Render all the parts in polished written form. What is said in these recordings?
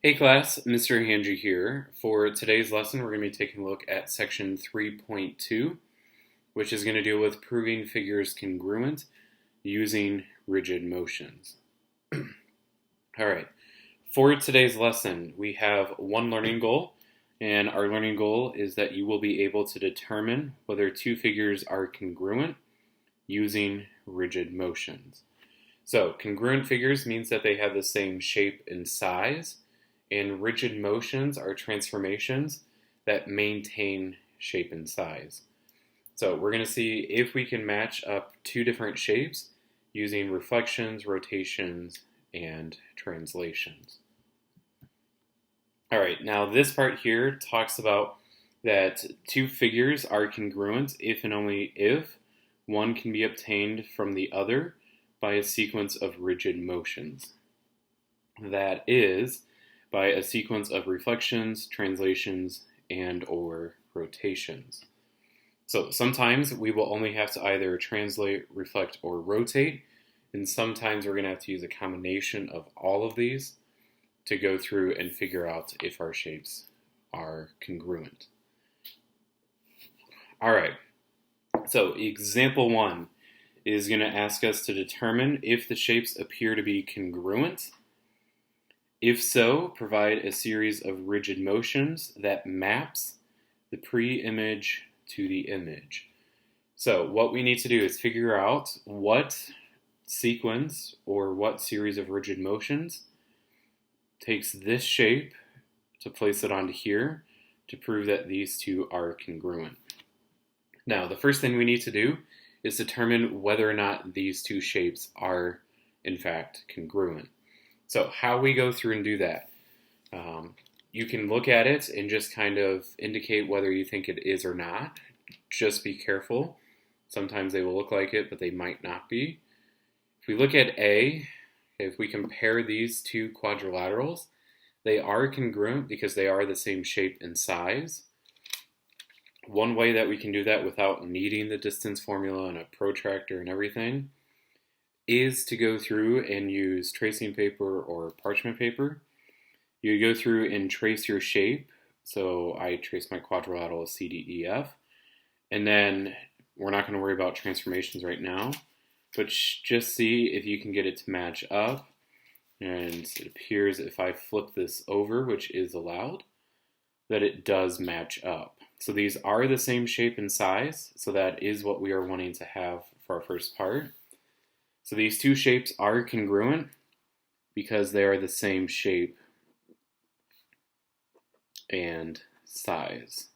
Hey class, Mr. Handry here. For today's lesson, we're going to be taking a look at section 3.2, which is going to deal with proving figures congruent using rigid motions. Alright, for today's lesson, we have one learning goal, and our learning goal is that you will be able to determine whether two figures are congruent using rigid motions. So, congruent figures means that they have the same shape and size, and rigid motions are transformations that maintain shape and size. So we're going to see if we can match up two different shapes using reflections, rotations, and translations. Alright, now this part here talks about that two figures are congruent if and only if one can be obtained from the other by a sequence of rigid motions. That is, by a sequence of reflections, translations, and or rotations. So sometimes we will only have to either translate, reflect, or rotate, and sometimes we're going to have to use a combination of all of these to go through and figure out if our shapes are congruent. Alright, so example 1 is going to ask us to determine if the shapes appear to be congruent. If so, provide a series of rigid motions that maps the pre-image to the image. So what we need to do is figure out what sequence or what series of rigid motions takes this shape to place it onto here to prove that these two are congruent. Now, the first thing we need to do is determine whether or not these two shapes are in fact congruent. So how we go through and do that, you can look at it and just kind of indicate whether you think it is or not. Just be careful. Sometimes they will look like it, but they might not be. If we look at A, if we compare these two quadrilaterals, they are congruent because they are the same shape and size. One way that we can do that without needing the distance formula and a protractor and everything is to go through and use tracing paper or parchment paper. You go through and trace your shape. So I trace my quadrilateral as CDEF. And then we're not going to worry about transformations right now, but just see if you can get it to match up. And it appears if I flip this over, which is allowed, that it does match up. So these are the same shape and size, so that is what we are wanting to have for our first part. So these two shapes are congruent because they are the same shape and size.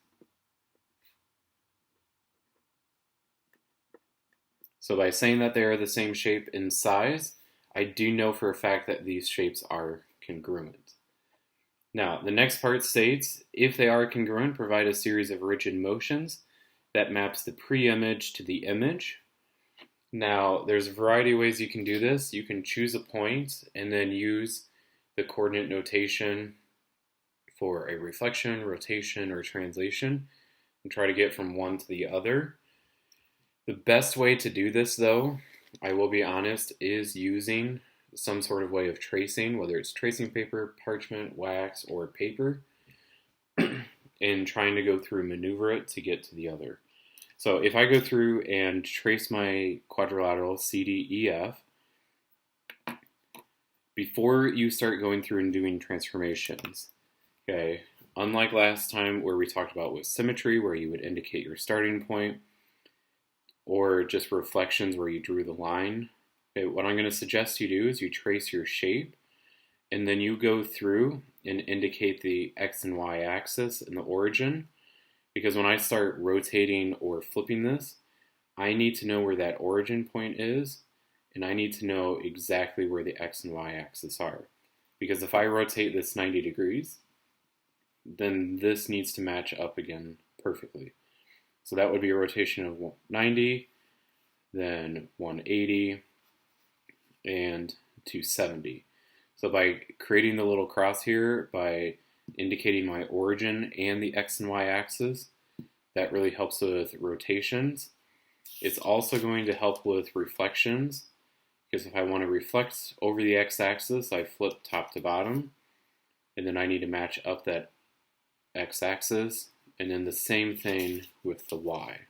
So by saying that they are the same shape and size, I do know for a fact that these shapes are congruent. Now, the next part states, if they are congruent, provide a series of rigid motions that maps the pre-image to the image. Now, there's a variety of ways you can do this. You can choose a point and then use the coordinate notation for a reflection, rotation, or translation and try to get from one to the other. The best way to do this, though, I will be honest, is using some sort of way of tracing, whether it's tracing paper, parchment, wax, or paper, and trying to go through and maneuver it to get to the other. So if I go through and trace my quadrilateral CDEF, before you start going through and doing transformations, okay, unlike last time where we talked about with symmetry, where you would indicate your starting point, or just reflections where you drew the line, okay, what I'm going to suggest you do is you trace your shape, and then you go through and indicate the X and Y axis and the origin. Because when I start rotating or flipping this, I need to know where that origin point is, and I need to know exactly where the X and Y axis are. Because if I rotate this 90 degrees, then this needs to match up again perfectly. So that would be a rotation of 90, then 180, and 270. So by creating the little cross here, by indicating my origin and the X and Y axis, that really helps with rotations. It's also going to help with reflections, because if I want to reflect over the X axis, I flip top to bottom. and then I need to match up that x-axis, and then the same thing with the y.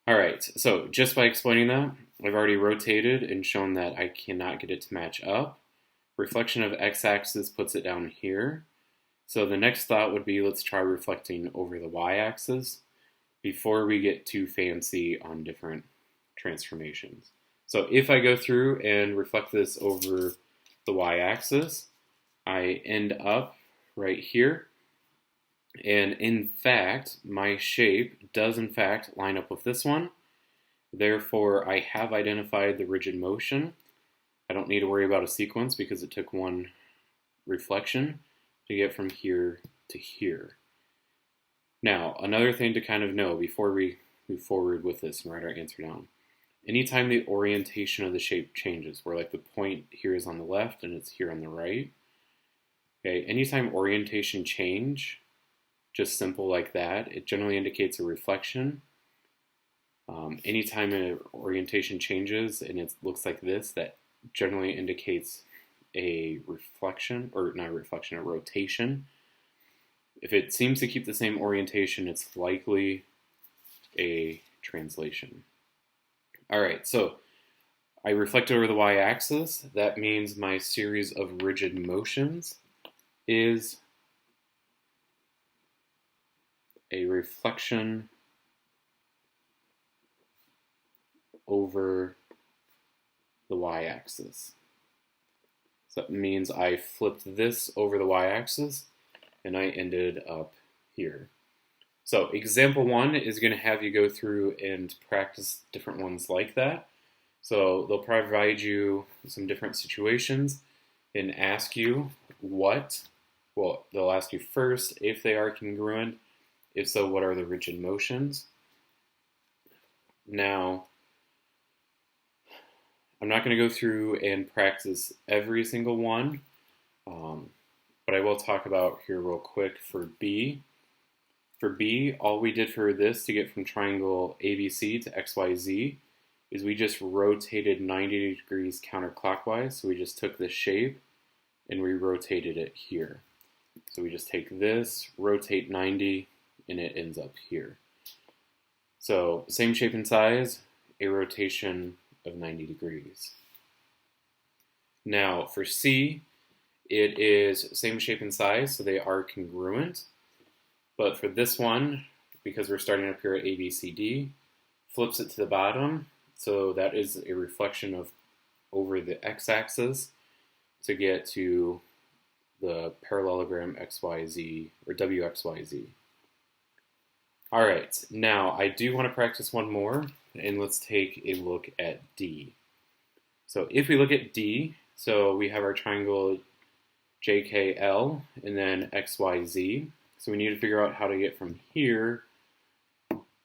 Alright, so just by explaining that, I've already rotated and shown that I cannot get it to match up. Reflection of x-axis puts it down here. So the next thought would be, let's try reflecting over the y-axis before we get too fancy on different transformations. So if I go through and reflect this over the y-axis, I end up right here. And in fact, my shape does in fact line up with this one. Therefore, I have identified the rigid motion. I don't need to worry about a sequence because it took one reflection to get from here to here. Now, another thing to kind of know before we move forward with this and write our answer down. Anytime the orientation of the shape changes, where like the point here is on the left and it's here on the right, okay, anytime orientation change, just simple like that, it generally indicates a reflection. Anytime an orientation changes and it looks like this, that generally indicates a reflection, or not a reflection, a rotation. If it seems to keep the same orientation, it's likely a translation. Alright, so I reflect over the y-axis. That means my series of rigid motions is a reflection over the y-axis. So that means I flipped this over the y-axis and I ended up here. So example 1 is going to have you go through and practice different ones like that. So they'll provide you some different situations and ask you what. Well, they'll ask you first if they are congruent. If so, what are the rigid motions? Now, I'm not going to go through and practice every single one, but I will talk about here real quick for B. For B, all we did for this to get from triangle ABC to XYZ is we just rotated 90 degrees counterclockwise. So we just took this shape and we rotated it here. So we just take this, rotate 90, and it ends up here. So same shape and size, a rotation of 90 degrees. Now for C, it is same shape and size, so they are congruent. But for this one, because we're starting up here at ABCD, flips it to the bottom, so that is a reflection of over the x-axis to get to the parallelogram XYZ, or WXYZ. Alright, now I do want to practice one more, and let's take a look at D. So if we look at D, so we have our triangle JKL and then XYZ. So we need to figure out how to get from here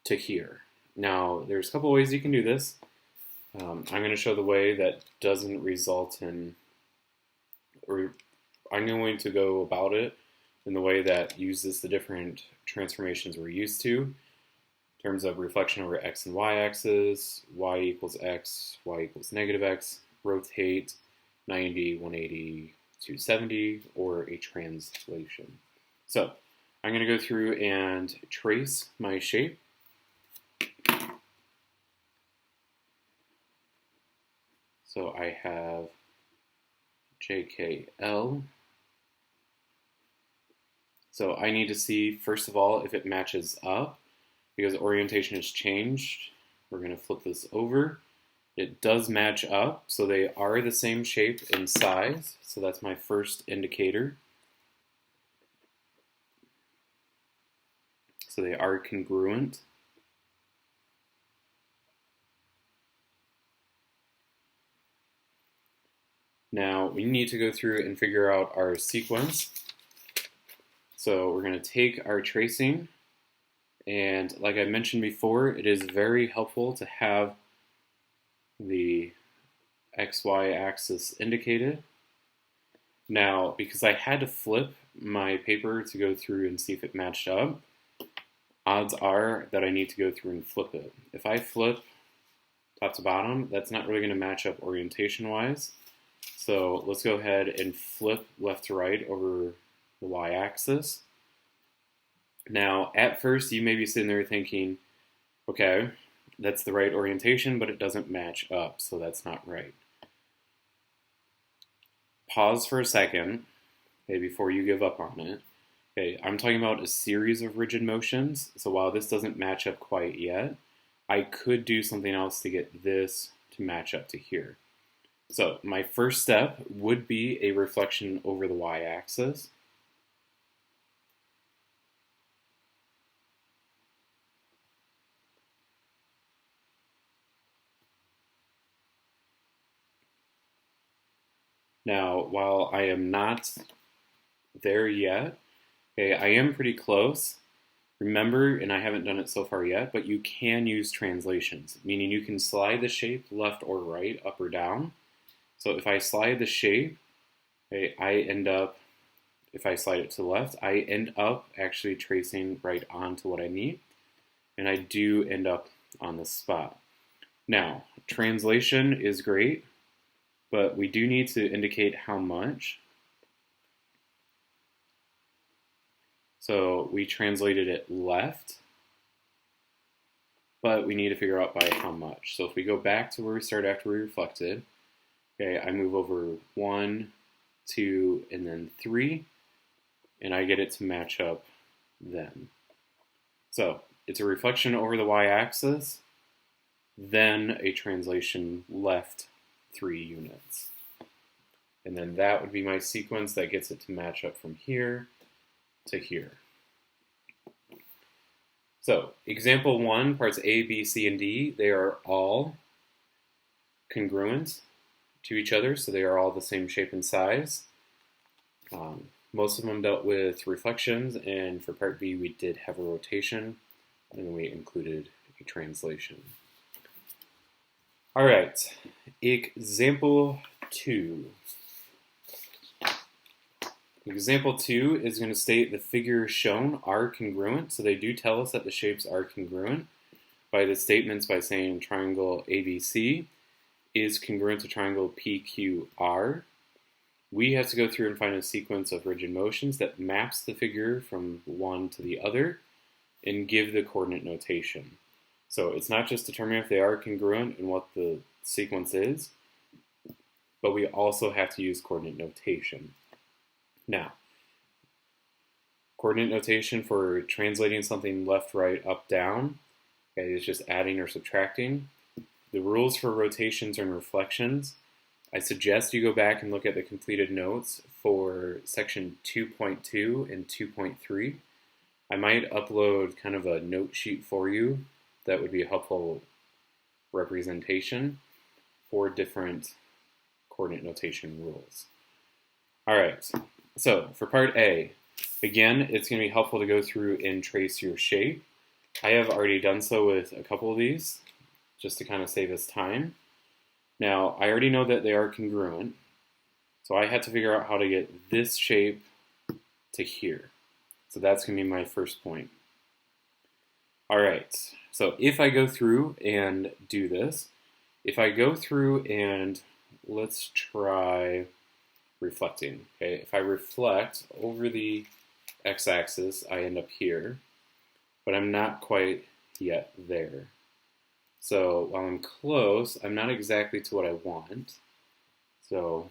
to here. Now, there's a couple ways you can do this. I'm going to show the way that doesn't result in, or I'm going to go about it in the way that uses the different transformations we're used to, in terms of reflection over x and y axis, y equals x, y equals negative x, rotate 90, 180, 270, or a translation. So I'm going to go through and trace my shape. So I have JKL. So I need to see, first of all, if it matches up, because orientation has changed. We're going to flip this over. It does match up, so they are the same shape and size. So that's my first indicator. So they are congruent. Now we need to go through and figure out our sequence. So we're going to take our tracing, and like I mentioned before, it is very helpful to have the XY axis indicated. Now, because I had to flip my paper to go through and see if it matched up, odds are that I need to go through and flip it. If I flip top to bottom, that's not really going to match up orientation-wise. So let's go ahead and flip left to right over the y-axis. Now, at first, you may be sitting there thinking, okay, that's the right orientation, but it doesn't match up, so that's not right. Pause for a second, okay, before you give up on it. Okay, I'm talking about a series of rigid motions, so while this doesn't match up quite yet, I could do something else to get this to match up to here. So my first step would be a reflection over the y-axis. Now, while I am not there yet, okay, I am pretty close. Remember, and I haven't done it so far yet, but you can use translations, meaning you can slide the shape left or right, up or down. So if I slide the shape, okay, if I slide it to the left, I end up actually tracing right onto what I need, and I do end up on the spot. Now, translation is great, but we do need to indicate how much. So we translated it left, but we need to figure out by how much. So if we go back to where we started after we reflected, okay, I move over 1, 2, and then 3, and I get it to match up then. So it's a reflection over the y-axis, then a translation left 3 units. And then that would be my sequence that gets it to match up from here to here. So example 1, parts A, B, C, and D, they are all congruent to each other, so they are all the same shape and size. Most of them dealt with reflections, and for part B we did have a rotation, and we included a translation. All right, example 2. Example 2 is going to state the figures shown are congruent, so they do tell us that the shapes are congruent by the statements by saying triangle ABC is congruent to triangle PQR. We have to go through and find a sequence of rigid motions that maps the figure from one to the other and give the coordinate notation. So it's not just determining if they are congruent and what the sequence is, but we also have to use coordinate notation. Now, coordinate notation for translating something left, right, up, down, okay, is just adding or subtracting. The rules for rotations and reflections, I suggest you go back and look at the completed notes for section 2.2 and 2.3. I might upload kind of a note sheet for you that would be a helpful representation for different coordinate notation rules. All right. So for part A, again, it's going to be helpful to go through and trace your shape. I have already done so with a couple of these, just to kind of save us time. Now, I already know that they are congruent, so I had to figure out how to get this shape to here. So that's going to be my first point. All right, so if I go through and do this, if I go through and let's try reflecting. Okay, if I reflect over the x-axis, I end up here, but I'm not quite yet there. So while I'm close, I'm not exactly to what I want. So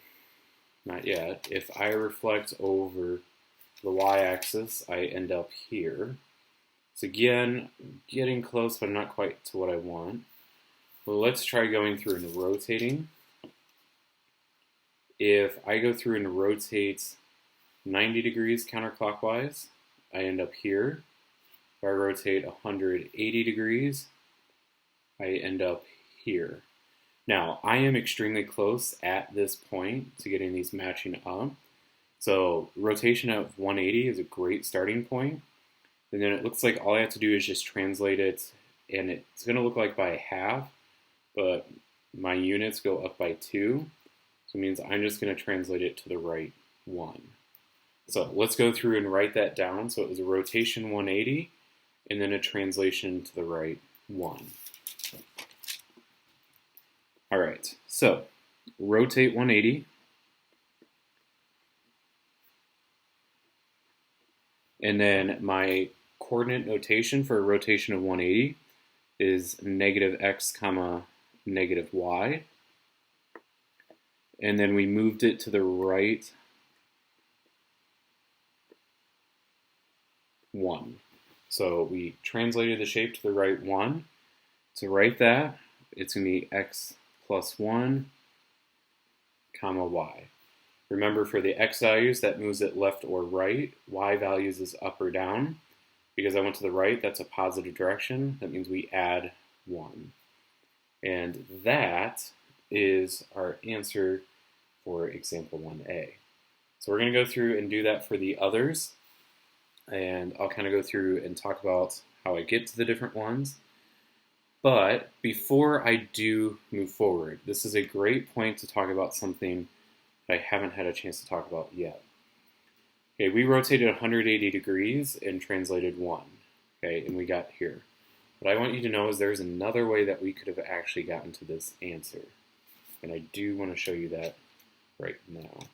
not yet. If I reflect over the y-axis, I end up here. So again, getting close, but not quite to what I want. Well, let's try going through and rotating. If I go through and rotate 90 degrees counterclockwise, I end up here. If I rotate 180 degrees, I end up here. Now, I am extremely close at this point to getting these matching up. So rotation of 180 is a great starting point. And then it looks like all I have to do is just translate it, and it's going to look like by half, but my units go up by 2. So it means I'm just going to translate it to the right 1. So let's go through and write that down. So it was a rotation 180, and then a translation to the right 1. All right, so rotate 180, And then my coordinate notation for a rotation of 180 is negative x comma negative y. And then we moved it to the right 1. So we translated the shape to the right 1. To write that, it's going to be x plus 1 comma y. Remember, for the x values, that moves it left or right. Y values is up or down. Because I went to the right, that's a positive direction. That means we add 1. And that is our answer for example 1a. So we're going to go through and do that for the others. And I'll kind of go through and talk about how I get to the different ones. But before I do move forward, this is a great point to talk about something that I haven't had a chance to talk about yet. Okay, we rotated 180 degrees and translated 1. Okay, and we got here. What I want you to know is there's another way that we could have actually gotten to this answer. And I do want to show you that right now.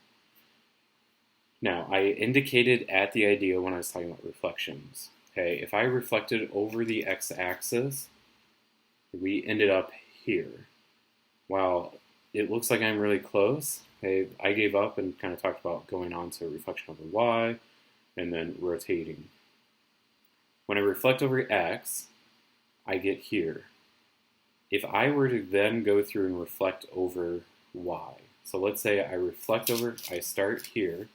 Now, I indicated at the idea when I was talking about reflections. Okay, if I reflected over the x-axis, we ended up here. While it looks like I'm really close, okay, I gave up and kind of talked about going on to reflection over y and then rotating. When I reflect over x, I get here. If I were to then go through and reflect over y, so let's say I start here,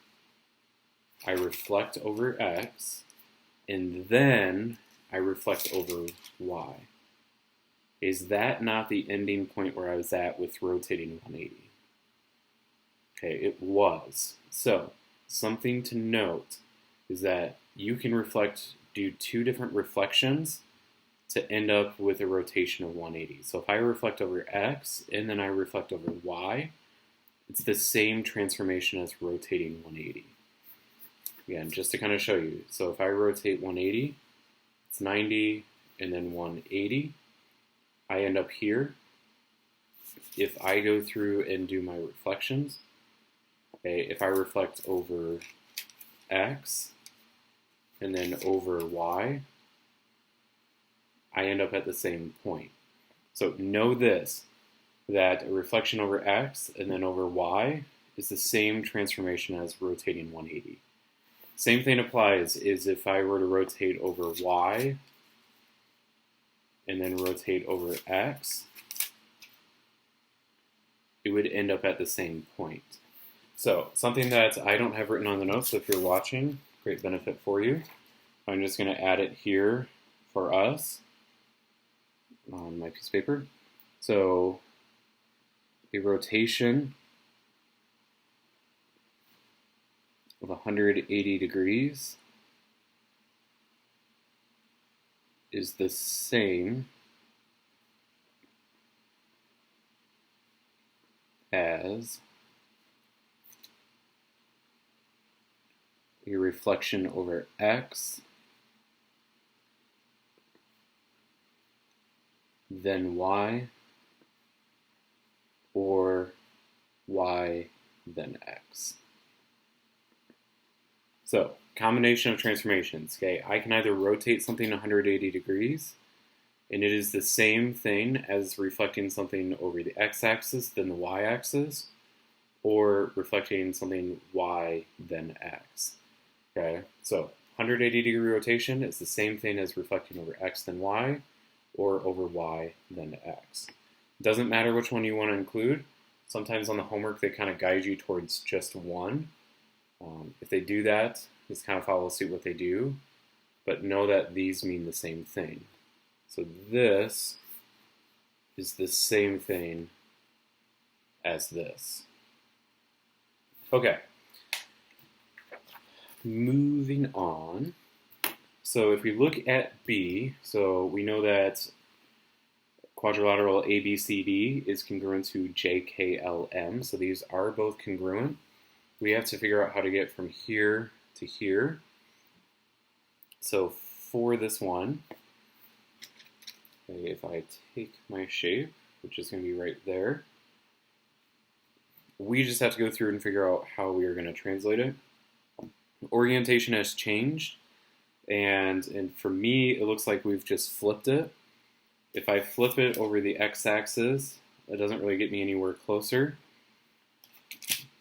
I reflect over x, and then I reflect over y. Is that not the ending point where I was at with rotating 180? Okay, it was. So, something to note is that you can do 2 different reflections to end up with a rotation of 180. So if I reflect over x and then I reflect over y, it's the same transformation as rotating 180. Again, just to kind of show you. So if I rotate 180, it's 90 and then 180. I end up here. If I go through and do my reflections, okay, if I reflect over x and then over y, I end up at the same point. So know this, that a reflection over x and then over y is the same transformation as rotating 180. Same thing applies is if I were to rotate over y and then rotate over x, it would end up at the same point. So something that I don't have written on the notes, so if you're watching, great benefit for you. I'm just going to add it here for us on my piece of paper. So a rotation of 180 degrees is the same as a reflection over x, then y, or y, then x. So, combination of transformations. Okay, I can either rotate something 180 degrees, and it is the same thing as reflecting something over the x-axis, then the y-axis, or reflecting something y, then x. Okay, so 180 degree rotation is the same thing as reflecting over x, then y, or over y, then x. It doesn't matter which one you want to include. Sometimes on the homework they kind of guide you towards just one. If they do that, just kind of follow suit what they do, but know that these mean the same thing. So this is the same thing as this. Okay, moving on. So if we look at B, so we know that quadrilateral ABCD is congruent to JKLM, so these are both congruent. We have to figure out how to get from here to here. So for this one, okay, if I take my shape, which is going to be right there, we just have to go through and figure out how we are going to translate it. Orientation has changed, And for me, it looks like we've just flipped it. If I flip it over the x-axis, it doesn't really get me anywhere closer.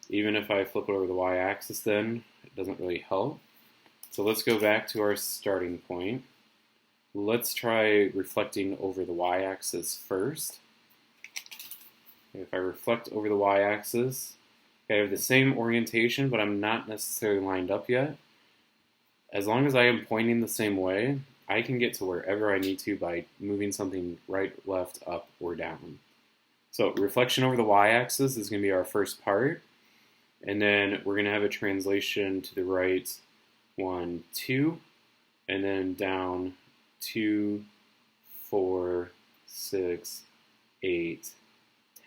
Even if I flip it over the y-axis, then it doesn't really help. So let's go back to our starting point. Let's try reflecting over the y-axis first. If I reflect over the y-axis, I have the same orientation, but I'm not necessarily lined up yet. As long as I am pointing the same way, I can get to wherever I need to by moving something right, left, up, or down. So reflection over the y-axis is going to be our first part. And then we're going to have a translation to the right, 1, 2, and then down 2, 4, 6, 8,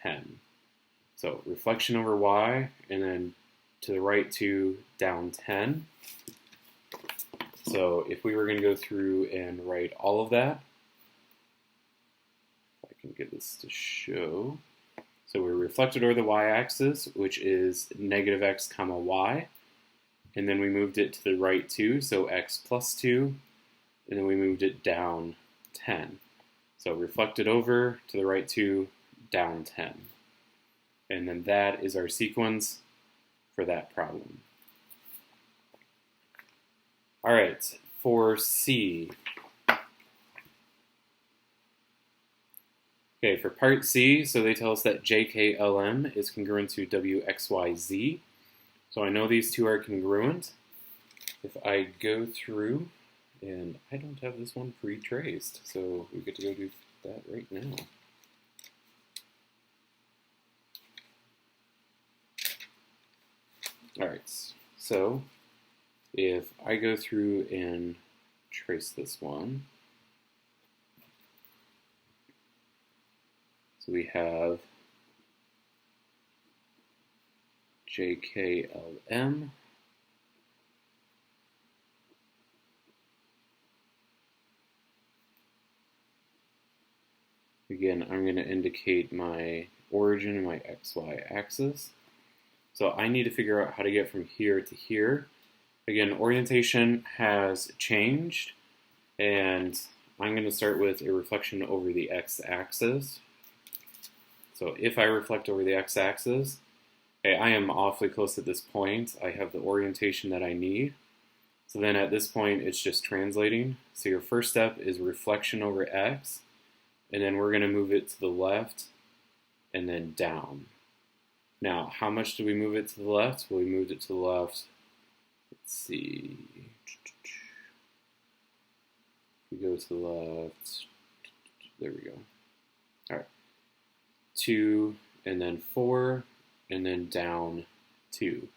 10. So reflection over y, and then to the right 2, down 10. So if we were going to go through and write all of that, if I can get this to show. So we reflected over the y-axis, which is negative x comma y. And then we moved it to the right 2, so x plus 2. And then we moved it down 10. So reflected over to the right 2, down 10. And then that is our sequence for that problem. All right, for C. Okay, for part C, so they tell us that JKLM is congruent to WXYZ. So I know these two are congruent. If I go through, and I don't have this one pre-traced, so we get to go do that right now. All right, so if I go through and trace this one, so we have JKLM. Again, I'm going to indicate my origin and my XY axis. So I need to figure out how to get from here to here. Again, orientation has changed, and I'm going to start with a reflection over the x-axis. So if I reflect over the x-axis, okay, I am awfully close at this point. I have the orientation that I need. So then at this point, it's just translating. So your first step is reflection over x, and then we're going to move it to the left and then down. Now, how much do we move it to the left? Well, we moved it to the left. Let's see. We go to the left. There we go. All right. 2, and then 4, and then down 2.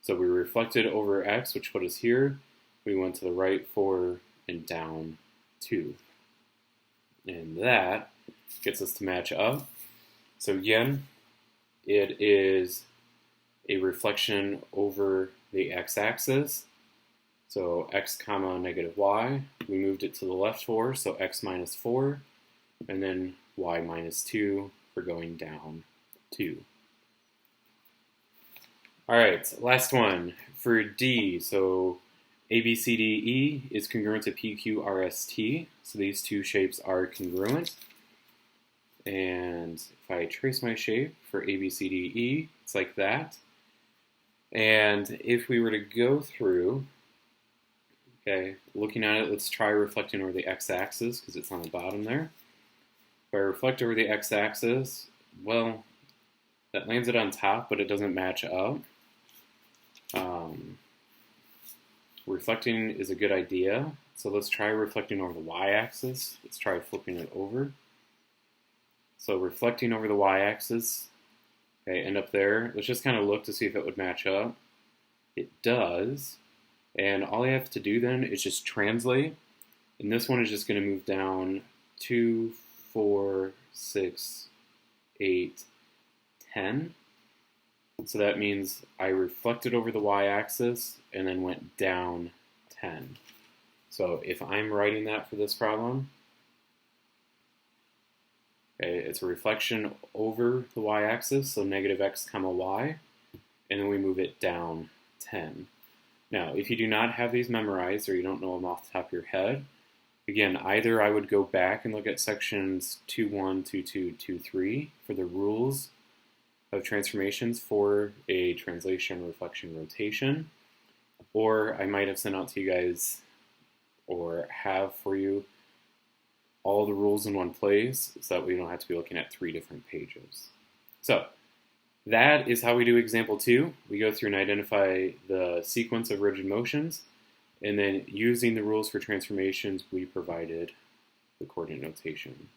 So we reflected over x, which put us here. We went to the right 4 and down 2. And that gets us to match up. So again, it is a reflection over the x-axis. So x comma negative y. We moved it to the left 4, so x minus 4. And then y minus 2 for going down 2. All right, last one for D. So ABCDE is congruent to PQRST. So these two shapes are congruent. And if I trace my shape for ABCDE, it's like that. And if we were to go through, okay, looking at it, let's try reflecting over the x-axis because it's on the bottom there. If I reflect over the x-axis, well, that lands it on top, but it doesn't match up. Reflecting is a good idea. So let's try reflecting over the y-axis. Let's try flipping it over. So reflecting over the y-axis, okay, end up there. Let's just kind of look to see if it would match up. It does. And all I have to do then is just translate. And this one is just going to move down 2, 4, 6, 8, 10. So that means I reflected over the y-axis and then went down 10. So if I'm writing that for this problem, okay, it's a reflection over the y-axis, so negative x comma y, and then we move it down 10. Now, if you do not have these memorized or you don't know them off the top of your head, again, either I would go back and look at sections 2.1, 2.2, 2.3 for the rules of transformations for a translation, reflection, rotation, or I might have sent out to you guys or have for you all the rules in one place so that we don't have to be looking at 3 different pages. So that is how we do example 2. We go through and identify the sequence of rigid motions, and then using the rules for transformations, we provided the coordinate notation.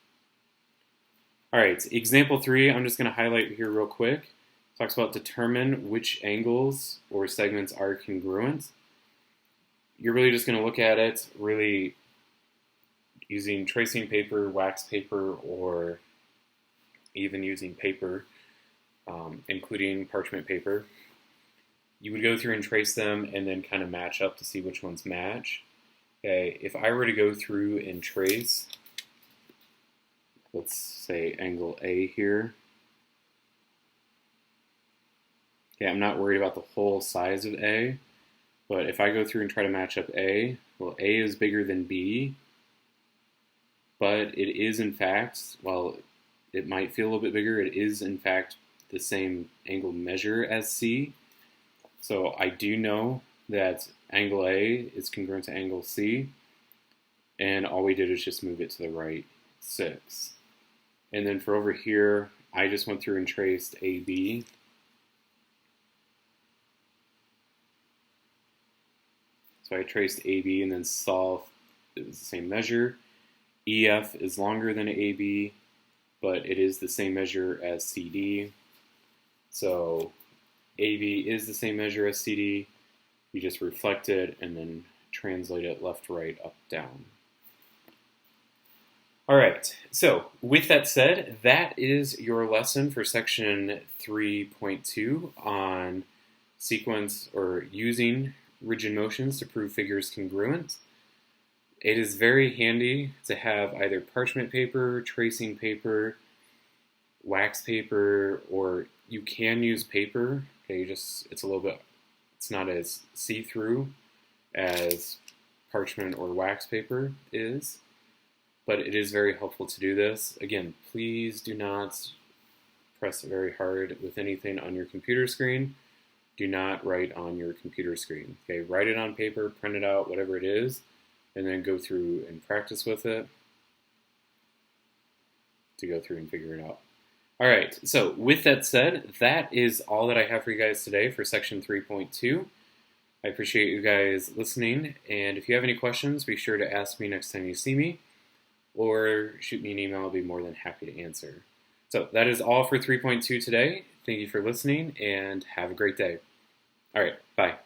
All right, example 3, I'm just going to highlight here real quick. Talks about determine which angles or segments are congruent. You're really just going to look at it really using tracing paper, wax paper, or even using paper, including parchment paper. You would go through and trace them and then kind of match up to see which ones match. Okay, if I were to go through and trace, let's say angle A here. Okay, I'm not worried about the whole size of A, but if I go through and try to match up A, well, A is bigger than B, but it is in fact, while it might feel a little bit bigger, it is in fact the same angle measure as C. So I do know that angle A is congruent to angle C, and all we did is just move it to the right 6. And then for over here, I just went through and traced AB. So I traced AB and then saw it was the same measure. EF is longer than AB, but it is the same measure as CD. So AB is the same measure as CD. You just reflect it and then translate it left, right, up, down. All right, so with that said, that is your lesson for section 3.2 on sequence or using rigid motions to prove figures congruent. It is very handy to have either parchment paper, tracing paper, wax paper, or you can use paper. Okay, it's a little bit, it's not as see-through as parchment or wax paper is, but it is very helpful to do this. Again, please do not press very hard with anything on your computer screen. Do not write on your computer screen. Okay, write it on paper, print it out, whatever it is, and then go through and practice with it to go through and figure it out. All right, so with that said, that is all that I have for you guys today for section 3.2. I appreciate you guys listening, and if you have any questions, be sure to ask me next time you see me, or shoot me an email. I'll be more than happy to answer. So that is all for 3.2 today. Thank you for listening, and have a great day. All right, bye.